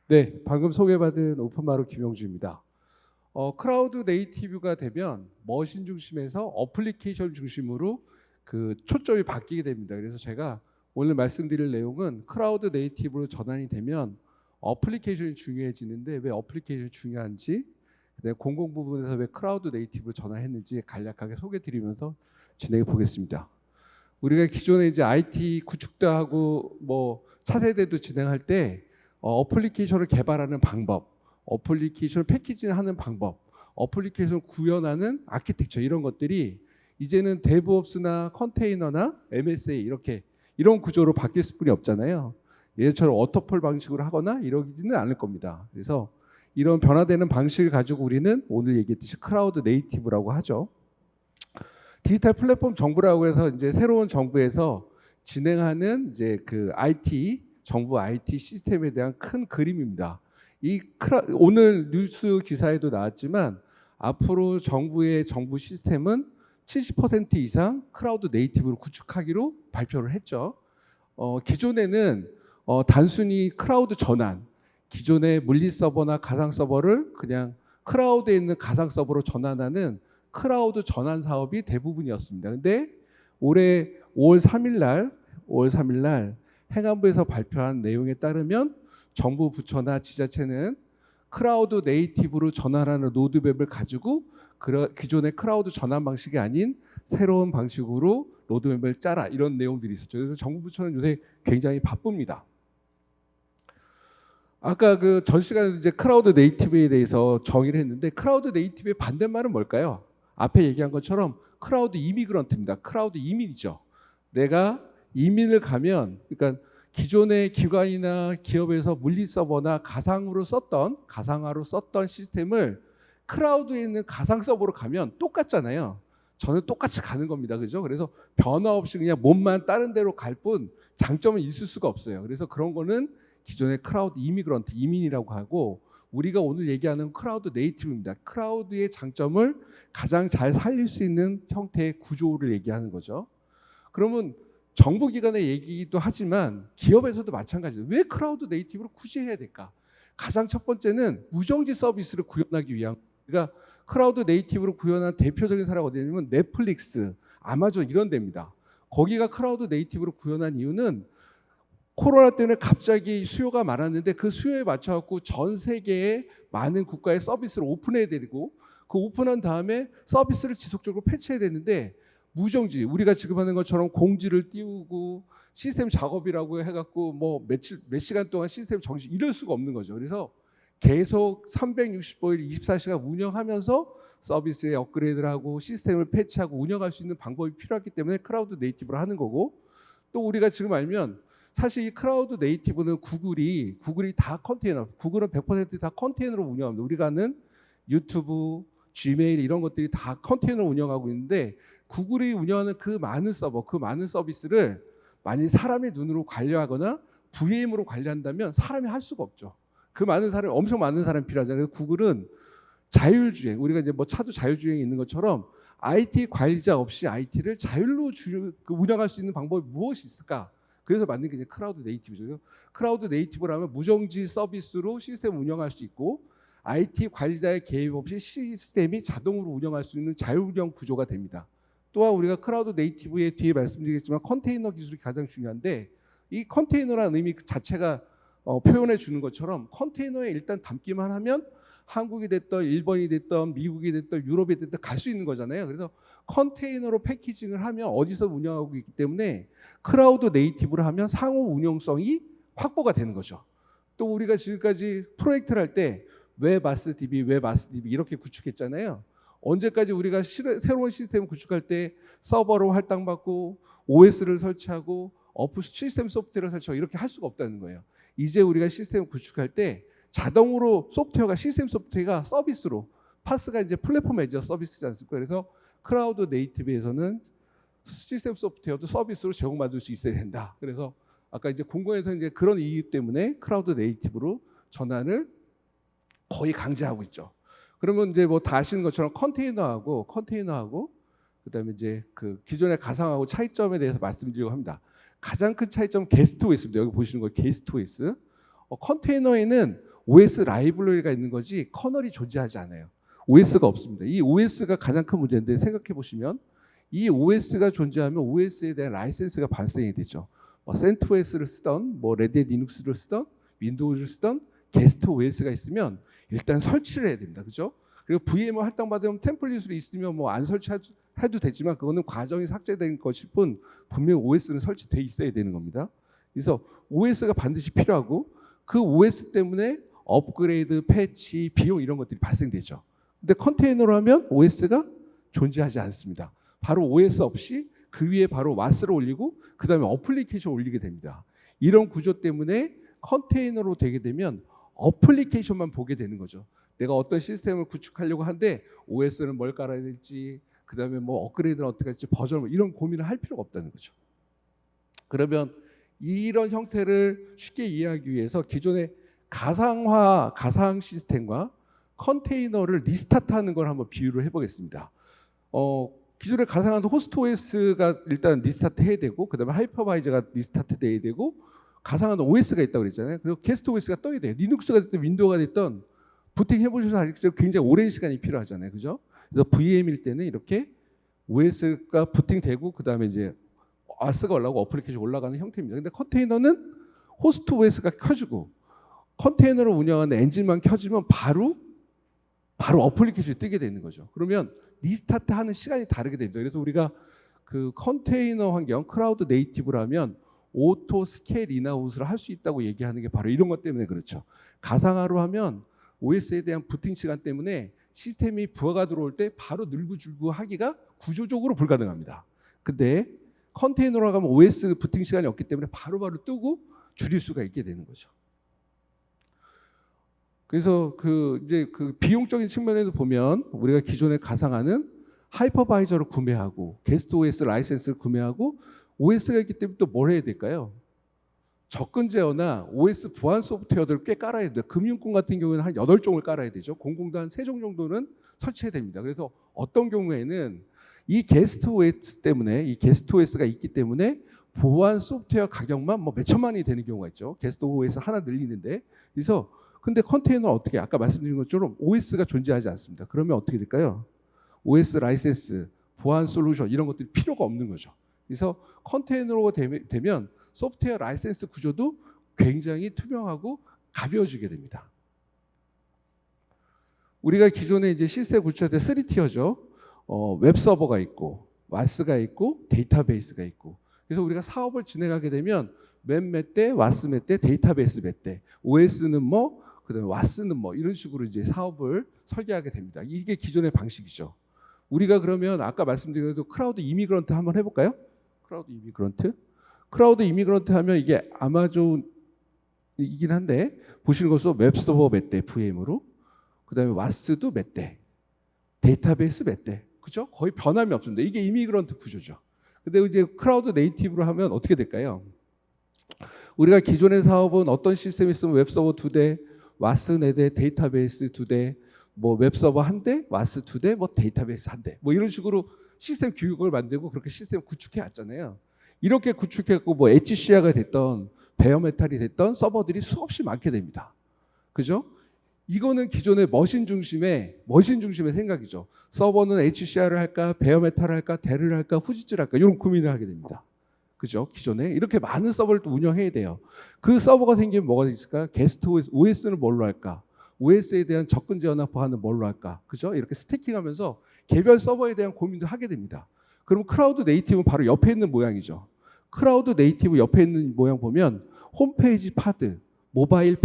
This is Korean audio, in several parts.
네, 방금 소개받은 오픈마루 김영주입니다. 크라우드 네이티브가 되면 머신 중심에서 어플리케이션 중심으로 그 초점이 바뀌게 됩니다. 그래서 제가 오늘 말씀드릴 내용은 크라우드 네이티브로 전환이 되면 어플리케이션이 중요해지는데 왜 어플리케이션이 중요한지, 그다음에 공공 부분에서 왜 크라우드 네이티브로 전환했는지 간략하게 소개드리면서 진행해 보겠습니다. 우리가 기존에 이제 IT 구축도 하고 뭐 차세대도 진행할 때 어플리케이션을 개발하는 방법, 어플리케이션을 패키징하는 방법, 어플리케이션 구현하는 아키텍처 이런 것들이 이제는 데브옵스나 컨테이너나 MSA 이렇게 이런 구조로 바뀔 수뿐이 없잖아요. 예전처럼 워터폴 방식으로 하거나 이러지는 않을 겁니다. 그래서 이런 변화되는 방식을 가지고 우리는 오늘 얘기했듯이 크라우드 네이티브라고 하죠. 디지털 플랫폼 정부라고 해서 이제 새로운 정부에서 진행하는 이제 그 IT 정부 IT 시스템에 대한 큰 그림입니다. 오늘 뉴스 기사에도 나왔지만 앞으로 정부의 정부 시스템은 70% 이상 크라우드 네이티브로 구축하기로 발표를 했죠. 기존에는 단순히 크라우드 전환, 기존의 물리 서버나 가상 서버를 그냥 크라우드에 있는 가상 서버로 전환하는 크라우드 전환 사업이 대부분이었습니다. 근데 올해 5월 3일 날 행안부에서 발표한 내용에 따르면 정부 부처나 지자체는 크라우드 네이티브로 전환하는 로드맵을 가지고 기존의 크라우드 전환 방식이 아닌 새로운 방식으로 로드맵을 짜라 이런 내용들이 있었죠. 그래서 정부 부처는 요새 굉장히 바쁩니다. 아까 그 전 시간에 이제 크라우드 네이티브에 대해서 정의를 했는데 크라우드 네이티브의 반대말은 뭘까요? 앞에 얘기한 것처럼 크라우드 이미그런트입니다. 크라우드 이민이죠. 내가 이민을 가면, 그러니까 기존의 기관이나 기업에서 물리 서버나 가상화로 썼던 시스템을 크라우드에 있는 가상 서버로 가면 똑같잖아요. 저는 똑같이 가는 겁니다. 그죠? 그래서 변화 없이 그냥 몸만 다른 데로 갈 뿐 장점은 있을 수가 없어요. 그래서 그런 거는 기존의 크라우드 이미그런트, 이민이라고 하고, 우리가 오늘 얘기하는 크라우드 네이티브입니다. 크라우드의 장점을 가장 잘 살릴 수 있는 형태의 구조를 얘기하는 거죠. 그러면 정부 기관의 얘기도 하지만 기업에서도 마찬가지예요. 왜 크라우드 네이티브를 굳이 해야 될까? 가장 첫 번째는 무정지 서비스를 구현하기 위한, 그러니까 크라우드 네이티브로 구현한 대표적인 사례가 어디냐면 넷플릭스, 아마존 이런 데입니다. 거기가 크라우드 네이티브로 구현한 이유는 코로나 때문에 갑자기 수요가 많았는데 그 수요에 맞춰갖고 전 세계의 많은 국가의 서비스를 오픈해야 되고, 그 오픈한 다음에 서비스를 지속적으로 패치해야 되는데 무정지, 우리가 지금 하는 것처럼 공지를 띄우고 시스템 작업이라고 해갖고 뭐 몇 시간 동안 시스템 정지 이럴 수가 없는 거죠. 그래서 계속 365일 24시간 운영하면서 서비스에 업그레이드를 하고 시스템을 패치하고 운영할 수 있는 방법이 필요하기 때문에 크라우드 네이티브를 하는 거고, 또 우리가 지금 알면 사실 이 크라우드 네이티브는 구글이 다 컨테이너, 구글은 100% 다 컨테이너로 운영합니다. 우리가 아는 유튜브, 지메일 이런 것들이 다 컨테이너로 운영하고 있는데, 구글이 운영하는 그 많은 서버, 그 많은 서비스를 만약 사람의 눈으로 관리하거나 VM으로 관리한다면 사람이 할 수가 없죠. 그 많은 사람, 엄청 많은 사람이 필요하잖아요. 구글은 자율주행, 우리가 이제 뭐 차도 자율주행이 있는 것처럼 IT 관리자 없이 IT를 자율로 운영할 수 있는 방법이 무엇이 있을까? 그래서 만든 게 이제 크라우드 네이티브죠. 크라우드 네이티브라면 무정지 서비스로 시스템 운영할 수 있고 IT 관리자의 개입 없이 시스템이 자동으로 운영할 수 있는 자율형 구조가 됩니다. 또한 우리가 크라우드 네이티브의 뒤에 말씀드리겠지만 컨테이너 기술이 가장 중요한데, 이 컨테이너라는 의미 자체가 표현해 주는 것처럼 컨테이너에 일단 담기만 하면 한국이 됐던 일본이 됐던 미국이 됐던 유럽이 됐던 갈 수 있는 거잖아요. 그래서 컨테이너로 패키징을 하면 어디서 운영하고 있기 때문에 크라우드 네이티브를 하면 상호 운영성이 확보가 되는 거죠. 또 우리가 지금까지 프로젝트를 할 때 웹아스 DB 이렇게 구축했잖아요. 언제까지 우리가 새로운 시스템을 구축할 때 서버로 할당받고 OS를 설치하고 시스템 소프트웨어를 설치하고 이렇게 할 수가 없다는 거예요. 이제 우리가 시스템을 구축할 때 자동으로 시스템 소프트웨어가 서비스로, 파스가 이제 플랫폼 에즈 서비스지 않습니까? 그래서 크라우드 네이티브에서는 시스템 소프트웨어도 서비스로 제공받을 수 있어야 된다. 그래서 아까 이제 공공에서 이제 그런 이유 때문에 크라우드 네이티브로 전환을 거의 강제하고 있죠. 그러면 이제 뭐 다 아시는 것처럼 컨테이너하고 그다음에 이제 그 기존의 가상하고 차이점에 대해서 말씀드리려고 합니다. 가장 큰 차이점은 게스트 OS입니다. 여기 보시는 거 게스트 OS. 컨테이너에는 OS 라이브러리가 있는 거지 커널이 존재하지 않아요. OS가 없습니다. 이 OS가 가장 큰 문제인데 생각해 보시면 이 OS가 존재하면 OS에 대한 라이센스가 발생이 되죠. CentOS를 쓰던 레드햇 리눅스를 쓰던 윈도우를 쓰던 게스트 OS가 있으면 일단 설치를 해야 됩니다. 그죠? 그리고 VM을 할당받으면 템플릿으로 있으면 안 설치해도 되지만 그거는 과정이 삭제된 것일 뿐 분명히 OS는 설치돼 있어야 되는 겁니다. 그래서 OS가 반드시 필요하고 그 OS 때문에 업그레이드, 패치, 비용 이런 것들이 발생되죠. 근데 컨테이너로 하면 OS가 존재하지 않습니다. 바로 OS 없이 그 위에 바로 와스를 올리고 그 다음에 어플리케이션을 올리게 됩니다. 이런 구조 때문에 컨테이너로 되게 되면 어플리케이션만 보게 되는 거죠. 내가 어떤 시스템을 구축하려고 하는데 OS는 뭘 깔아야 될지 그 다음에 업그레이드는 어떻게 할지 버전 이런 고민을 할 필요가 없다는 거죠. 그러면 이런 형태를 쉽게 이해하기 위해서 기존의 가상 시스템과 컨테이너를 리스타트하는 걸 한번 비유를 해보겠습니다. 기존에 가상화도 호스트 OS가 일단 리스타트 해야 되고 그다음에 하이퍼바이저가 리스타트 돼야 되고 가상화도 OS가 있다고 그랬잖아요. 그리고 게스트 OS가 떠야 돼요. 리눅스가 됐든 윈도우가 됐든 부팅 해보셔서 알겠지만 굉장히 오랜 시간이 필요하잖아요. 그죠? 그래서 VM일 때는 이렇게 OS가 부팅되고 그다음에 이제 와스가 올라가고 어플리케이션 올라가는 형태입니다. 근데 컨테이너는 호스트 OS가 켜주고 컨테이너를 운영하는 엔진만 켜지면 바로 어플리케이션이 뜨게 되는 거죠. 그러면 리스타트 하는 시간이 다르게 됩니다. 그래서 우리가 그 컨테이너 환경, 크라우드 네이티브라면 오토 스케일 인아웃을 할 수 있다고 얘기하는 게 바로 이런 것 때문에 그렇죠. 가상화로 하면 OS에 대한 부팅 시간 때문에 시스템이 부하가 들어올 때 바로 늘구줄구 하기가 구조적으로 불가능합니다. 근데 컨테이너로 가면 OS 부팅 시간이 없기 때문에 바로바로 뜨고 줄일 수가 있게 되는 거죠. 그래서 이제 비용적인 측면에도 보면 우리가 기존의 가상화는 하이퍼바이저를 구매하고 게스트 OS 라이센스를 구매하고 OS가 있기 때문에 또 뭘 해야 될까요? 접근 제어나 OS 보안 소프트웨어들을 꽤 깔아야 돼요. 금융권 같은 경우에는 한 8종을 깔아야 되죠. 공공도 한 3종 정도는 설치해야 됩니다. 그래서 어떤 경우에는 이 게스트 OS 때문에 이 게스트 OS가 있기 때문에 보안 소프트웨어 가격만 몇천만 원이 되는 경우가 있죠. 게스트 OS 하나 늘리는데. 그래서 근데 컨테이너는 어떻게 아까 말씀드린 것처럼 OS가 존재하지 않습니다. 그러면 어떻게 될까요? OS 라이센스, 보안 솔루션 이런 것들이 필요가 없는 거죠. 그래서 컨테이너로 되면 소프트웨어 라이센스 구조도 굉장히 투명하고 가벼워지게 됩니다. 우리가 기존에 이제 시스템 구축할 때 3티어죠. 웹 서버가 있고, 와스가 있고, 데이터베이스가 있고. 그래서 우리가 사업을 진행하게 되면 웹 몇 대, 와스 몇 대, 데이터베이스 몇 대, OS는 그다음에 와스는 이런 식으로 이제 사업을 설계하게 됩니다. 이게 기존의 방식이죠. 우리가 그러면 아까 말씀드린 대로 크라우드 이미그런트 한번 해볼까요? 크라우드 이미그런트 하면 이게 아마존이긴 한데 보시는 것으로 웹서버 몇 대 VM으로 그다음에 와스도 몇 대, 데이터베이스 몇 대, 그죠? 거의 변함이 없습니다. 이게 이미그런트 구조죠. 근데 이제 크라우드 네이티브로 하면 어떻게 될까요? 우리가 기존의 사업은 어떤 시스템이 있으면 웹서버 2대, 와스 4대, 데이터베이스 2대, 웹서버 1대, 와스 2대, 데이터베이스 1대, 이런 식으로 시스템 규격을 만들고 그렇게 시스템 구축해 왔잖아요. 이렇게 구축했고 HCI가 됐던 베어메탈이 됐던 서버들이 수없이 많게 됩니다. 그죠? 이거는 기존의 머신 중심의 생각이죠. 서버는 HCI를 할까, 베어메탈을 할까, 델을 할까, 후지츠를 할까 이런 고민을 하게 됩니다. 그죠? 기존에 이렇게 많은 서버를 또 운영해야 돼요. 그 서버가 생기면 뭐가 있을까? 게스트 OS는 뭘로 할까? OS에 대한 접근 제어나 보안은 뭘로 할까? 그죠? 이렇게 스태킹하면서 개별 서버에 대한 고민도 하게 됩니다. 그럼 크라우드 네이티브는 바로 옆에 있는 모양이죠. 크라우드 네이티브 옆에 있는 모양 보면 홈페이지 파드, 모바일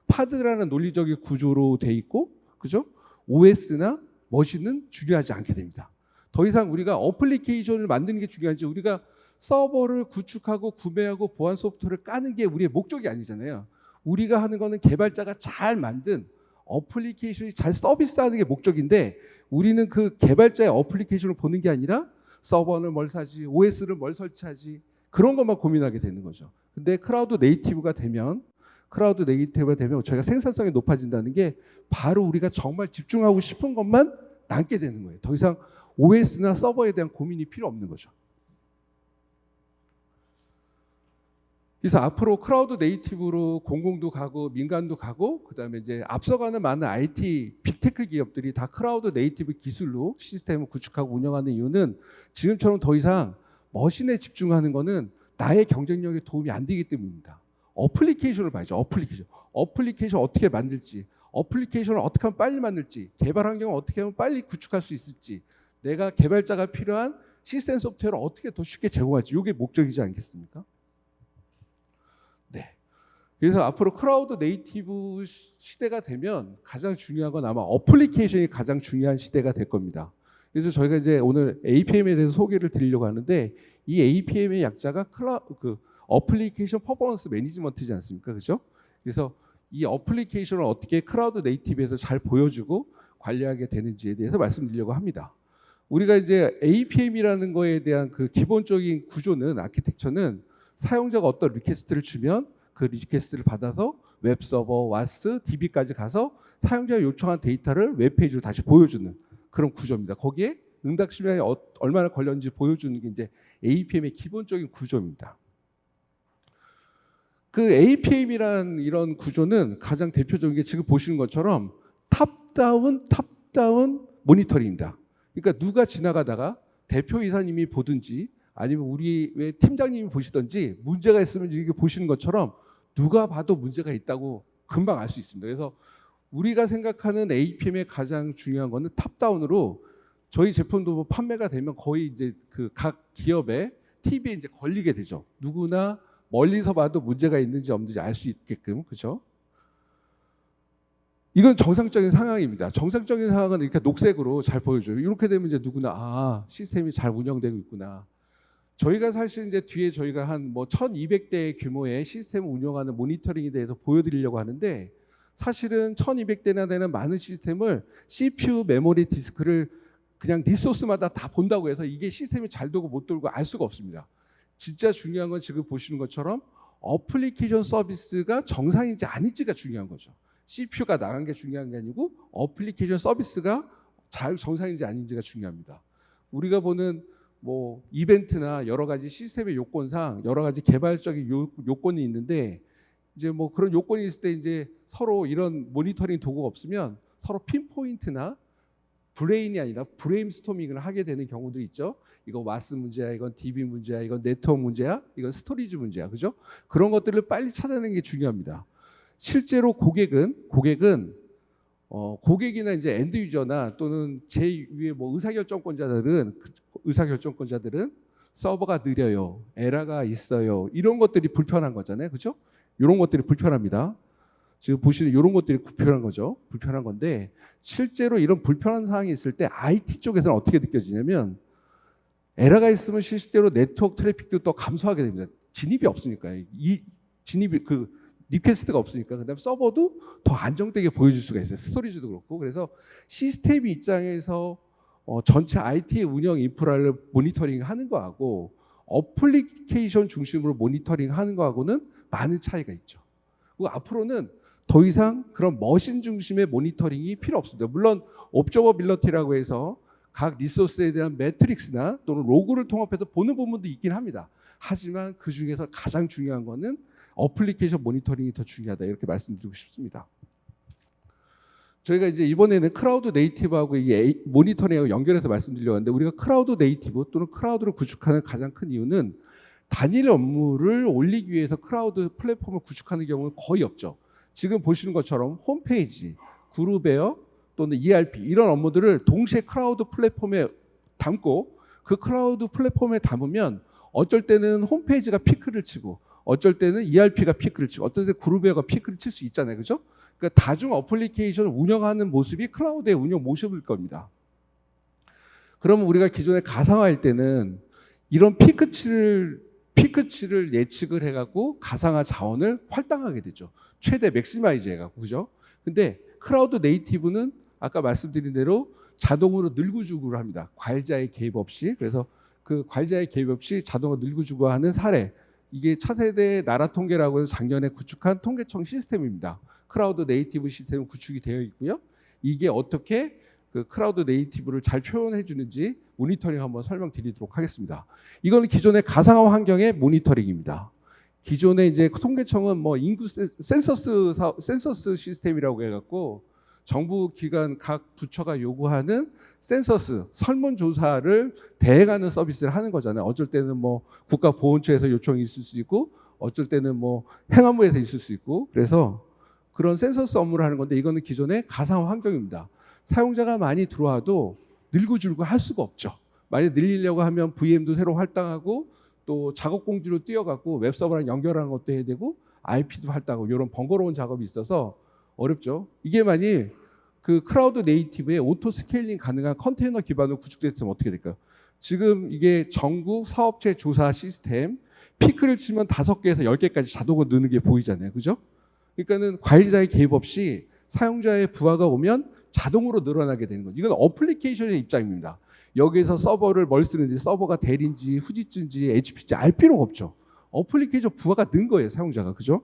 파드라는 논리적인 구조로 돼 있고, 그죠? OS나 머신은 중요하지 않게 됩니다. 더 이상 우리가 어플리케이션을 만드는 게 중요한지 우리가 서버를 구축하고 구매하고 보안 소프트웨어를 까는 게 우리의 목적이 아니잖아요. 우리가 하는 거는 개발자가 잘 만든 어플리케이션이 잘 서비스하는 게 목적인데 우리는 그 개발자의 어플리케이션을 보는 게 아니라 서버는 뭘 사지, OS를 뭘 설치하지 그런 것만 고민하게 되는 거죠. 근데 크라우드 네이티브가 되면 저희가 생산성이 높아진다는 게 바로 우리가 정말 집중하고 싶은 것만 남게 되는 거예요. 더 이상 OS나 서버에 대한 고민이 필요 없는 거죠. 그래서 앞으로 크라우드 네이티브로 공공도 가고 민간도 가고 그다음에 이제 앞서가는 많은 IT 빅테크 기업들이 다 크라우드 네이티브 기술로 시스템을 구축하고 운영하는 이유는 지금처럼 더 이상 머신에 집중하는 거는 나의 경쟁력에 도움이 안 되기 때문입니다. 어플리케이션을 봐야죠. 어플리케이션 어떻게 만들지, 어플리케이션을 어떻게 하면 빨리 만들지, 개발 환경을 어떻게 하면 빨리 구축할 수 있을지, 내가 개발자가 필요한 시스템 소프트웨어를 어떻게 더 쉽게 제공할지, 이게 목적이지 않겠습니까? 네. 그래서 앞으로 크라우드 네이티브 시대가 되면 가장 중요한 건 아마 어플리케이션이 가장 중요한 시대가 될 겁니다. 그래서 저희가 이제 오늘 APM에 대해서 소개를 드리려고 하는데, 이 APM의 약자가 어플리케이션 퍼포먼스 매니지먼트지 않습니까? 그죠? 그래서 이 어플리케이션을 어떻게 크라우드 네이티브에서 잘 보여주고 관리하게 되는지에 대해서 말씀드리려고 합니다. 우리가 이제 APM이라는 거에 대한 그 기본적인 구조는, 아키텍처는 사용자가 어떤 리퀘스트를 주면 그 리퀘스트를 받아서 웹서버, 와스, DB까지 가서 사용자가 요청한 데이터를 웹페이지로 다시 보여주는 그런 구조입니다. 거기에 응답 시간이 얼마나 걸렸는지 보여주는 게 이제 APM의 기본적인 구조입니다. 그 APM이란 이런 구조는 가장 대표적인 게 지금 보시는 것처럼 탑다운 모니터링입니다. 그러니까 누가 지나가다가 대표이사님이 보든지 아니면 우리 왜 팀장님이 보시든지 문제가 있으면 이렇게 보시는 것처럼 누가 봐도 문제가 있다고 금방 알 수 있습니다. 그래서 우리가 생각하는 APM의 가장 중요한 거는 탑다운으로 저희 제품도 뭐 판매가 되면 거의 이제 그 각 기업의 TV에 이제 걸리게 되죠. 누구나 멀리서 봐도 문제가 있는지 없는지 알 수 있게끔, 그렇죠? 이건 정상적인 상황입니다. 정상적인 상황은 이렇게 녹색으로 잘 보여줘요. 이렇게 되면 이제 누구나 시스템이 잘 운영되고 있구나. 저희가 사실 이제 뒤에 저희가 한 뭐 1,200대 규모의 시스템을 운영하는 모니터링에 대해서 보여드리려고 하는데, 사실은 1,200대나 되는 많은 시스템을 CPU, 메모리, 디스크를 그냥 리소스마다 다 본다고 해서 이게 시스템이 잘 돌고 못 돌고 알 수가 없습니다. 진짜 중요한 건 지금 보시는 것처럼 어플리케이션 서비스가 정상인지 아닌지가 중요한 거죠. CPU가 나간 게 중요한 게 아니고 어플리케이션 서비스가 잘 정상인지 아닌지가 중요합니다. 우리가 보는 뭐 이벤트나 여러 가지 시스템의 요건상 여러 가지 개발적인 요건이 있는데, 이제 뭐 그런 요건이 있을 때 이제 서로 이런 모니터링 도구가 없으면 서로 핀포인트나 브레인이 아니라 브레인스토밍을 하게 되는 경우들이 있죠. 이거 와스 문제야, 이건 DB 문제야, 이건 네트워크 문제야, 이건 스토리지 문제야, 그죠? 그런 것들을 빨리 찾아내는 게 중요합니다. 실제로 고객이나 이제 엔드 유저나 또는 제 위에 뭐 의사결정권자들은 서버가 느려요, 에러가 있어요, 이런 것들이 불편한 거잖아요, 그죠? 이런 것들이 불편합니다. 지금 보시는 이런 것들이 불편한 거죠. 불편한 건데, 실제로 이런 불편한 사항이 있을 때 IT 쪽에서는 어떻게 느껴지냐면, 에러가 있으면 실제로 네트워크 트래픽도 또 감소하게 됩니다. 진입이 없으니까, 이 진입이 그 리퀘스트가 없으니까. 그다음 서버도 더 안정되게 보여줄 수가 있어요. 스토리지도 그렇고. 그래서 시스템 입장에서 전체 IT 운영 인프라를 모니터링하는 거하고 어플리케이션 중심으로 모니터링하는 거하고는 많은 차이가 있죠. 그리고 앞으로는 더 이상 그런 머신 중심의 모니터링이 필요 없습니다. 물론 옵저버빌러티라고 해서 각 리소스에 대한 매트릭스나 또는 로그를 통합해서 보는 부분도 있긴 합니다. 하지만 그 중에서 가장 중요한 거는 어플리케이션 모니터링이 더 중요하다, 이렇게 말씀드리고 싶습니다. 저희가 이제 이번에는 크라우드 네이티브하고 이 모니터링하고 연결해서 말씀드리려고 하는데, 우리가 크라우드 네이티브 또는 크라우드를 구축하는 가장 큰 이유는 단일 업무를 올리기 위해서 크라우드 플랫폼을 구축하는 경우는 거의 없죠. 지금 보시는 것처럼 홈페이지, 그룹웨어 또는 ERP 이런 업무들을 동시에 크라우드 플랫폼에 담고, 그 크라우드 플랫폼에 담으면 어쩔 때는 홈페이지가 피크를 치고 어쩔 때는 ERP가 피크를 치고 어떨 때 그룹웨어가 피크를 칠 수 있잖아요, 그죠? 그러니까 다중 어플리케이션을 운영하는 모습이 클라우드의 운영 모습일 겁니다. 그러면 우리가 기존에 가상화할 때는 이런 피크치를 예측을 해갖고 가상화 자원을 활당하게 되죠. 최대 맥시마이즈 해갖고, 그죠? 근데 크라우드 네이티브는 아까 말씀드린 대로 자동으로 늘구주구를 합니다. 관리자의 개입 없이. 그래서 그 관리자의 개입 없이 자동으로 늘구주구하는 사례, 이게 차세대 나라 통계라고 해서 작년에 구축한 통계청 시스템입니다. 크라우드 네이티브 시스템은 구축이 되어 있고요. 이게 어떻게 그 크라우드 네이티브를 잘 표현해 주는지 모니터링 한번 설명드리도록 하겠습니다. 이거는 기존의 가상화 환경의 모니터링입니다. 기존에 이제 통계청은 뭐 인구 센서스 시스템이라고 해갖고 정부 기관 각 부처가 요구하는 센서스 설문조사를 대행하는 서비스를 하는 거잖아요. 어쩔 때는 뭐 국가보훈처에서 요청이 있을 수 있고, 어쩔 때는 뭐 행안부에서 있을 수 있고, 그래서 그런 센서스 업무를 하는 건데, 이거는 기존의 가상 환경입니다. 사용자가 많이 들어와도 늘고줄고 할 수가 없죠. 만약 늘리려고 하면 VM도 새로 할당하고, 또 작업 공지로 띄어갖고 웹서버랑 연결하는 것도 해야 되고, IP도 할당하고, 이런 번거로운 작업이 있어서 어렵죠. 이게 만일 그 클라우드 네이티브에 오토 스케일링 가능한 컨테이너 기반으로 구축됐으면 어떻게 될까요? 지금 이게 전국 사업체 조사 시스템, 피크를 치면 5개에서 10개까지 자동으로 느는 게 보이잖아요. 그죠? 그러니까는 관리자의 개입 없이 사용자의 부하가 오면 자동으로 늘어나게 되는 거죠. 이건 어플리케이션의 입장입니다. 여기에서 서버를 뭘 쓰는지, 서버가 델인지 후지츠인지 HP인지 알 필요가 없죠. 어플리케이션 부하가 는 거예요, 사용자가. 그죠?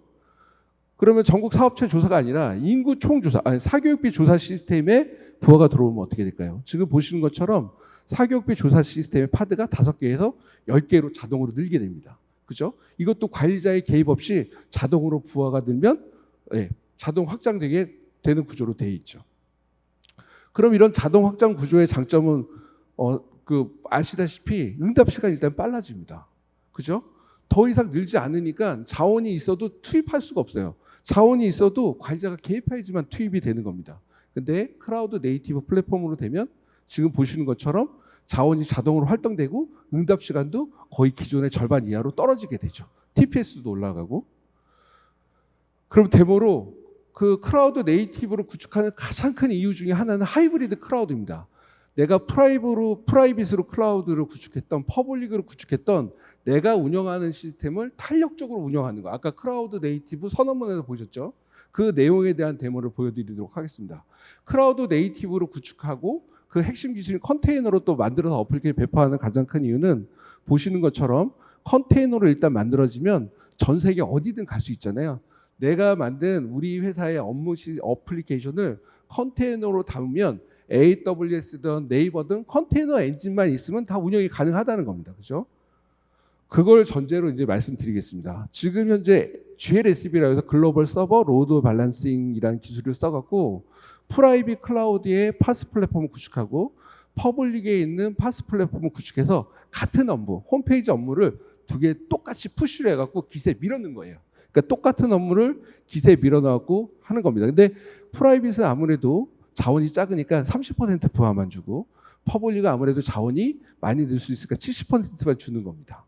그러면 전국 사업체 조사가 아니라 인구 총조사, 아니 사교육비 조사 시스템에 부하가 들어오면 어떻게 될까요? 지금 보시는 것처럼 사교육비 조사 시스템의 파드가 5개에서 10개로 자동으로 늘게 됩니다. 그죠? 이것도 관리자의 개입 없이 자동으로 부하가 늘면 자동 확장되게 되는 구조로 되어 있죠. 그럼 이런 자동 확장 구조의 장점은 아시다시피 응답 시간이 일단 빨라집니다. 그죠? 더 이상 늘지 않으니까 자원이 있어도 투입할 수가 없어요. 자원이 있어도 관리자가 개입해야지만 투입이 되는 겁니다. 근데 클라우드 네이티브 플랫폼으로 되면 지금 보시는 것처럼 자원이 자동으로 활동되고 응답 시간도 거의 기존의 절반 이하로 떨어지게 되죠. TPS도 올라가고. 그럼 데모로 그 클라우드 네이티브로 구축하는 가장 큰 이유 중에 하나는 하이브리드 클라우드입니다. 내가 프라이빗으로 클라우드를 구축했던, 퍼블릭으로 구축했던 내가 운영하는 시스템을 탄력적으로 운영하는 거. 아까 클라우드 네이티브 선언문에서 보셨죠? 그 내용에 대한 데모를 보여드리도록 하겠습니다. 클라우드 네이티브로 구축하고 그 핵심 기술인 컨테이너로 또 만들어서 어플리케이션 배포하는 가장 큰 이유는 보시는 것처럼 컨테이너로 일단 만들어지면 전 세계 어디든 갈 수 있잖아요. 내가 만든 우리 회사의 어플리케이션을 컨테이너로 담으면 AWS든 네이버든 컨테이너 엔진만 있으면 다 운영이 가능하다는 겁니다. 그죠? 그걸 전제로 이제 말씀드리겠습니다. 지금 현재 GLSB라고 해서 글로벌 서버 로드 밸런싱이라는 기술을 써갖고 프라이빗 클라우드의 파스 플랫폼을 구축하고 퍼블릭에 있는 파스 플랫폼을 구축해서 같은 업무, 홈페이지 업무를 2개 똑같이 푸시를 해갖고 기세에 밀어넣은 거예요. 그러니까 똑같은 업무를 기세에 밀어넣고 하는 겁니다. 근데 프라이빗은 아무래도 자원이 작으니까 30% 부하만 주고, 퍼블릭은 아무래도 자원이 많이 늘 수 있으니까 70%만 주는 겁니다.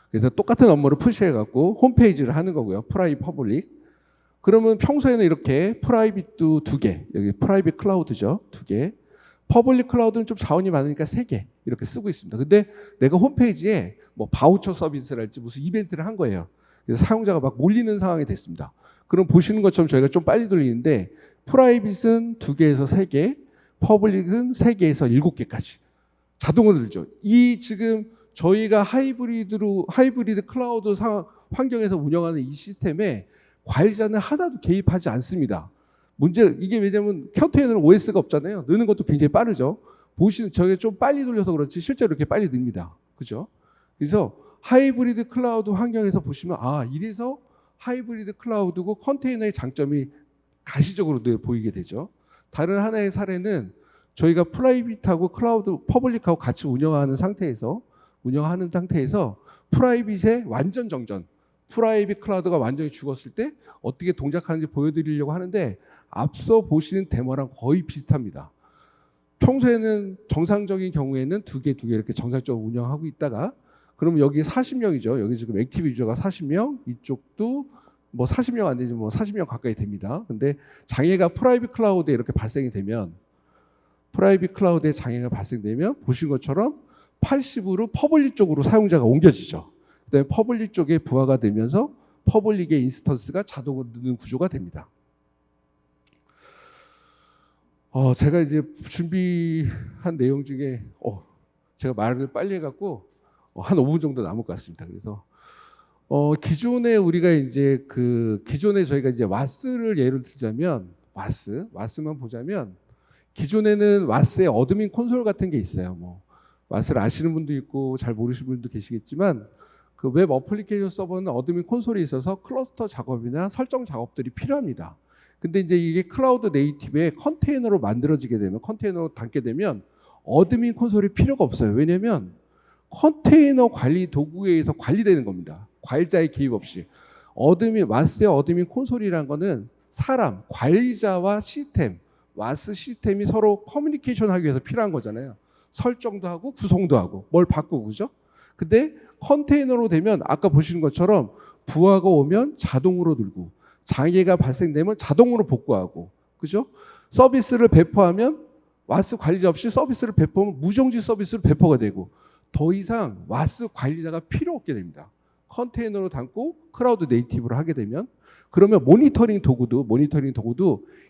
그래서 똑같은 업무를 푸시해갖고 홈페이지를 하는 거고요. 프라이빗, 퍼블릭. 그러면 평소에는 이렇게 프라이빗도 2개, 여기 프라이빗 클라우드죠. 2개. 퍼블릭 클라우드는 좀 자원이 많으니까 3개 이렇게 쓰고 있습니다. 근데 내가 홈페이지에 뭐 바우처 서비스랄지 무슨 이벤트를 한 거예요. 그래서 사용자가 막 몰리는 상황이 됐습니다. 그럼 보시는 것처럼 저희가 좀 빨리 돌리는데 프라이빗은 2개에서 3개, 퍼블릭은 3개에서 7개까지 자동으로 들죠. 이 지금 저희가 하이브리드 클라우드 환경에서 운영하는 이 시스템에 관리자는 하나도 개입하지 않습니다. 이게 왜냐면 컨테이너는 OS가 없잖아요. 느는 것도 굉장히 빠르죠. 보시는 저게 좀 빨리 돌려서 그렇지 실제로 이렇게 빨리 늡니다. 그죠? 그래서 하이브리드 클라우드 환경에서 보시면 이래서 하이브리드 클라우드고 컨테이너의 장점이 가시적으로 보이게 되죠. 다른 하나의 사례는 저희가 프라이빗하고 클라우드 퍼블릭하고 같이 운영하는 상태에서 프라이빗의 완전 정전, 프라이빗 클라우드가 완전히 죽었을 때 어떻게 동작하는지 보여드리려고 하는데 앞서 보시는 데모랑 거의 비슷합니다. 평소에는 정상적인 경우에는 2개 이렇게 정상적으로 운영하고 있다가 그러면 여기 40명이죠. 여기 지금 액티브 유저가 40명, 이쪽도 뭐 40명 안 되지 뭐 40명 가까이 됩니다. 근데 장애가 프라이빗 클라우드에 이렇게 발생이 되면 보신 것처럼 80으로 퍼블릭 쪽으로 사용자가 옮겨지죠. 그다음에 퍼블릭 쪽에 부하가 되면서 퍼블릭의 인스턴스가 자동으로 느는 구조가 됩니다. 제가 이제 준비한 내용 중에 제가 말을 빨리 해갖고 한 5분 정도 남을 것 같습니다. 그래서 기존에 우리가 이제 기존에 저희가 이제 와스를 예를 들자면 와스만 보자면 기존에는 와스의 어드민 콘솔 같은 게 있어요. 뭐 와스를 아시는 분도 있고 잘 모르시는 분도 계시겠지만 그 웹 어플리케이션 서버는 어드민 콘솔이 있어서 클러스터 작업이나 설정 작업들이 필요합니다. 근데 이제 이게 클라우드 네이티브의 컨테이너로 만들어지게 되면, 컨테이너로 담게 되면 어드민 콘솔이 필요가 없어요. 왜냐면 컨테이너 관리 도구에 의해서 관리되는 겁니다. 관리자의 개입 없이. 와스의 어드민 콘솔이라는 거는 사람, 관리자와 시스템, 와스 시스템이 서로 커뮤니케이션 하기 위해서 필요한 거잖아요. 설정도 하고 구성도 하고 뭘 바꾸고, 그죠? 근데 컨테이너로 되면 아까 보시는 것처럼 부하가 오면 자동으로 늘고 장애가 발생되면 자동으로 복구하고, 그죠? 서비스를 배포하면 와스 관리자 없이 서비스를 배포하면 무정지 서비스로 배포가 되고 더 이상 와스 관리자가 필요 없게 됩니다. 컨테이너로 담고 클라우드 네이티브로 하게 되면. 그러면 모니터링 도구도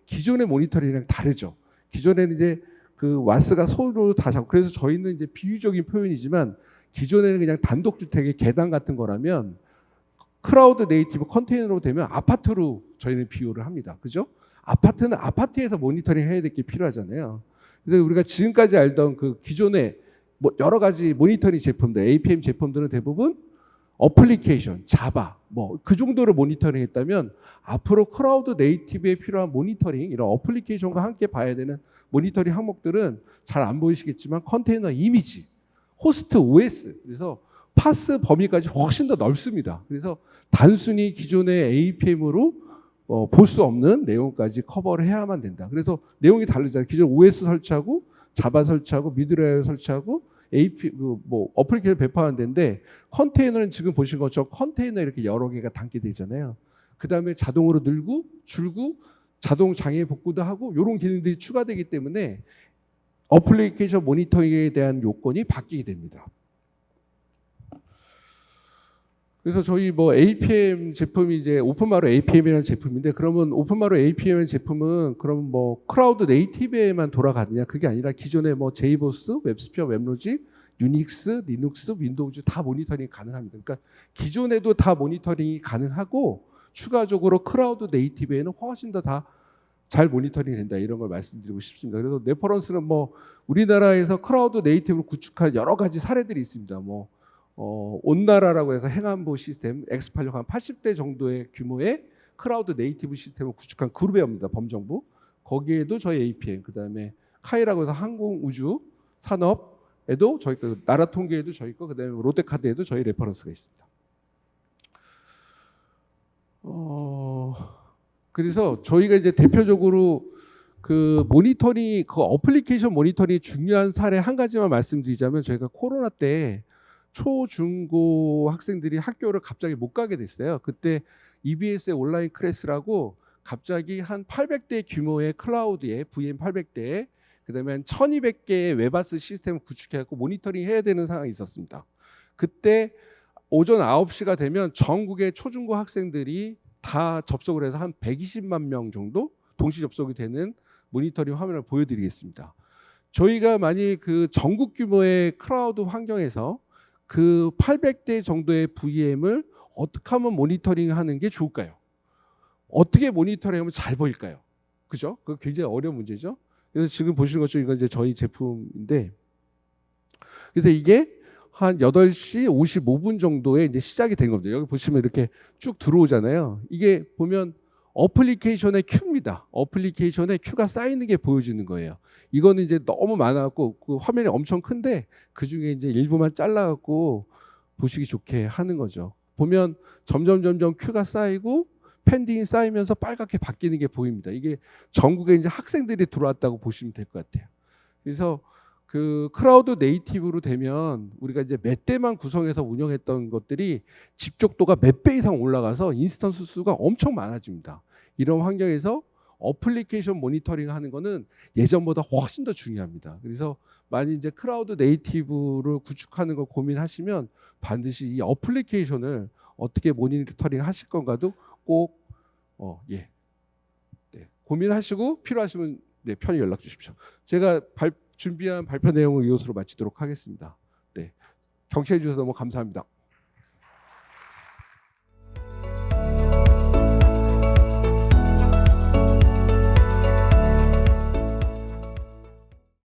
기존의 모니터링이랑 다르죠. 기존에는 이제 그 와스가 서로 다 잡고, 그래서 저희는 이제 비유적인 표현이지만 기존에는 그냥 단독주택의 계단 같은 거라면 클라우드 네이티브 컨테이너로 되면 아파트로 저희는 비유를 합니다. 그죠? 아파트는 아파트에서 모니터링 해야 될 게 필요하잖아요. 근데 우리가 지금까지 알던 그 기존의 뭐 여러 가지 모니터링 제품들, APM 제품들은 대부분 어플리케이션, 자바 뭐 그 정도로 모니터링 했다면 앞으로 클라우드 네이티브에 필요한 모니터링, 이런 어플리케이션과 함께 봐야 되는 모니터링 항목들은 잘 안 보이시겠지만 컨테이너 이미지, 호스트 OS, 그래서 파스 범위까지 훨씬 더 넓습니다. 그래서 단순히 기존의 APM으로 볼 수 없는 내용까지 커버를 해야만 된다. 그래서 내용이 다르잖아요. 기존 OS 설치하고 자바 설치하고 미드웨어 설치하고 뭐 어플리케이션 배포하는 데인데, 컨테이너는 지금 보신 것처럼 컨테이너 이렇게 여러 개가 담게 되잖아요. 그 다음에 자동으로 늘고 줄고 자동 장애 복구도 하고 이런 기능들이 추가되기 때문에 어플리케이션 모니터링에 대한 요건이 바뀌게 됩니다. 그래서 저희 뭐 APM 제품이 이제 오픈마루 APM이라는 제품인데, 그러면 오픈마루 APM 제품은 그럼 뭐 클라우드 네이티브에만 돌아가느냐? 그게 아니라 기존에 뭐 제이보스, 웹스피어, 웹로직, 유닉스, 리눅스, 윈도우즈 다 모니터링이 가능합니다. 그러니까 기존에도 다 모니터링이 가능하고 추가적으로 클라우드 네이티브에는 훨씬 더 다 잘 모니터링이 된다, 이런 걸 말씀드리고 싶습니다. 그래서 레퍼런스는 뭐 우리나라에서 클라우드 네이티브로 구축한 여러 가지 사례들이 있습니다. 뭐 온나라라고 해서 행안부 시스템 X86 한 80대 정도의 규모의 클라우드 네이티브 시스템을 구축한 그룹웨어입니다. 범정부. 거기에도 저희 APM, 그다음에 카이라고 해서 항공우주 산업에도 저희 거, 나라통계에도 저희 거, 그다음에 롯데카드에도 저희 레퍼런스가 있습니다. 그래서 저희가 이제 대표적으로 그 모니터링, 그 어플리케이션 모니터링이 중요한 사례 한 가지만 말씀드리자면, 저희가 코로나 때 초, 중, 고 학생들이 학교를 갑자기 못 가게 됐어요. 그때 EBS의 온라인 클래스라고 갑자기 한 800대 규모의 클라우드에 VM 800대에 그다음에 한 1200개의 웹아스 시스템을 구축해갖고 모니터링 해야 되는 상황이 있었습니다. 그때 오전 9시가 되면 전국의 초중고 학생들이 다 접속을 해서 한 120만 명 정도 동시 접속이 되는 모니터링 화면을 보여드리겠습니다. 저희가 만약 그 전국 규모의 클라우드 환경에서 그 800대 정도의 VM을 어떻게 하면 모니터링하는 게 좋을까요? 어떻게 모니터링하면 잘 보일까요? 그죠? 그거 굉장히 어려운 문제죠. 그래서 지금 보시는 것처럼 이건 이제 저희 제품인데, 그래서 이게 한 8시 55분 정도에 이제 시작이 된 겁니다. 여기 보시면 이렇게 쭉 들어오잖아요. 이게 보면 어플리케이션의 큐입니다. 어플리케이션에 큐가 쌓이는 게 보여지는 거예요. 이거는 이제 너무 많아갖고 그 화면이 엄청 큰데 그 중에 이제 일부만 잘라갖고 보시기 좋게 하는 거죠. 보면 점점 큐가 쌓이고 펜딩이 쌓이면서 빨갛게 바뀌는 게 보입니다. 이게 전국에 이제 학생들이 들어왔다고 보시면 될 것 같아요. 그래서 그 클라우드 네이티브로 되면 우리가 이제 몇 대만 구성해서 운영했던 것들이 집적도가 몇 배 이상 올라가서 인스턴스 수가 엄청 많아집니다. 이런 환경에서 어플리케이션 모니터링 하는 거는 예전보다 훨씬 더 중요합니다. 그래서 만약 이제 클라우드 네이티브를 구축하는 걸 고민하시면 반드시 이 어플리케이션을 어떻게 모니터링 하실 건가도 꼭 고민하시고 필요하시면 편히 연락 주십시오. 제가 준비한 발표 내용을 이것으로 마치도록 하겠습니다. 경청해 주셔서 너무 감사합니다.